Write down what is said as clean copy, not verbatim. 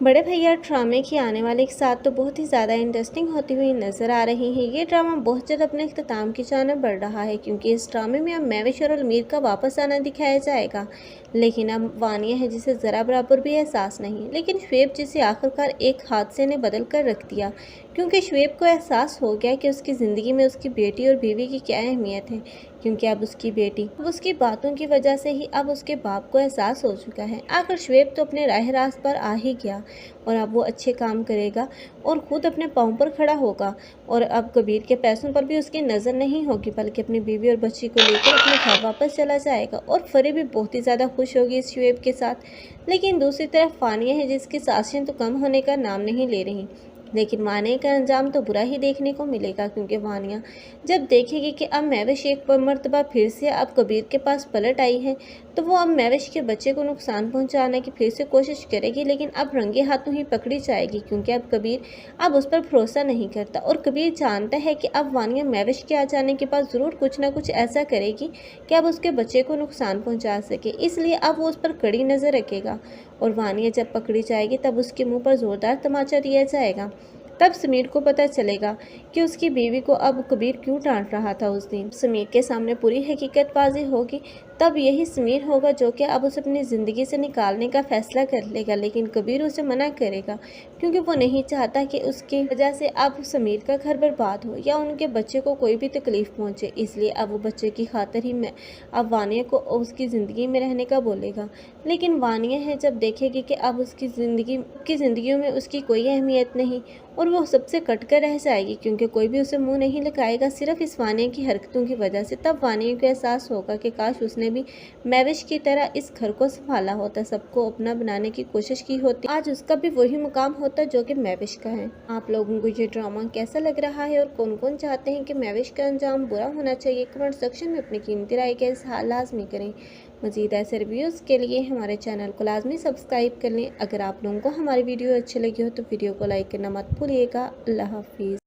बड़े भैया ड्रामे की आने वाले एक साथ तो बहुत ही ज़्यादा इंटरेस्टिंग होती हुई नज़र आ रही है। ये ड्रामा बहुत जल्द अपने अख्ताम की जानब बढ़ रहा है क्योंकि इस ड्रामे में अब महविश और अलमीर का वापस आना दिखाया जाएगा। लेकिन अब वानिया है जिसे ज़रा बराबर भी एहसास नहीं, लेकिन शुएब जिसे आखिरकार एक हादसे ने बदल कर रख दिया, क्योंकि शुएब को एहसास हो गया कि उसकी ज़िंदगी में उसकी बेटी और बीवी की क्या अहमियत है। क्योंकि अब उसकी बेटी, अब उसकी बातों की वजह से ही अब उसके बाप को एहसास हो चुका है। आखिर शुएब तो अपने राह रास्त पर आ ही गया और अब वो अच्छे काम करेगा और ख़ुद अपने पाँव पर खड़ा होगा। और अब कबीर के पैसों पर भी उसकी नज़र नहीं होगी, बल्कि अपनी बीवी और बच्ची को लेकर अपने घर वापस चला जाएगा। और फरी भी बहुत ही ज़्यादा खुश होगी इस शुएब के साथ। लेकिन दूसरी तरफ फानिया है जिसकी सांसें तो कम होने का नाम नहीं ले रही। लेकिन वानिया का अंजाम तो बुरा ही देखने को मिलेगा, क्योंकि वानिया जब देखेगी कि अब महविश एक मर्तबा फिर से अब कबीर के पास पलट आई है, तो वो अब महविश के बच्चे को नुकसान पहुंचाने की फिर से कोशिश करेगी। लेकिन अब रंगे हाथों ही पकड़ी जाएगी, क्योंकि अब कबीर अब उस पर भरोसा नहीं करता और कबीर जानता है कि अब वानिया महविश के आ जाने के बाद ज़रूर कुछ ना कुछ ऐसा करेगी कि अब उसके बच्चे को नुकसान पहुँचा सके। इसलिए अब वो उस पर कड़ी नज़र रखेगा और वानिया जब पकड़ी जाएगी तब उसके मुँह पर ज़ोरदार तमाचा दिया जाएगा। तब समीर को पता चलेगा कि उसकी बीवी को अब कबीर क्यों डांट रहा था। उस दिन समीर के सामने पूरी हकीकत वाज़ेह होगी। तब यही समीर होगा जो कि अब उसे अपनी ज़िंदगी से निकालने का फ़ैसला कर लेगा। लेकिन कबीर उसे मना करेगा, क्योंकि वो नहीं चाहता कि उसकी वजह से अब समीर का घर बर्बाद हो या उनके बच्चे को कोई भी तकलीफ़ पहुँचे। इसलिए अब वो बच्चे की खातिर ही मैं अब वानिया को उसकी ज़िंदगी में रहने का बोलेगा। लेकिन वानिया है जब देखेगी कि अब उसकी ज़िंदगियों में उसकी कोई अहमियत नहीं और वो सबसे कट कर रह जाएगी, क्योंकि कोई भी उसे मुंह नहीं लगाएगा सिर्फ इस वानिया की हरकतों की वजह से। तब वानिया को एहसास होगा कि काश उसने भी महविश की तरह इस घर को संभाला होता, सबको अपना बनाने की कोशिश की होती, आज उसका भी वही मुकाम होता जो कि महविश का है। आप लोगों को ये ड्रामा कैसा लग रहा है और कौन कौन चाहते हैं कि महविश का अंजाम बुरा होना चाहिए? कमेंट सेक्शन में अपनी कीमती राय का इज़हार लाजमी करें। मज़ीद ऐसे रिव्यूज़ के लिए हमारे चैनल को लाजमी सब्सक्राइब कर लें। अगर आप लोगों को हमारी वीडियो अच्छी लगी हो तो वीडियो को लाइक करना मत भूलिएगा। अल्लाह हाफिज़।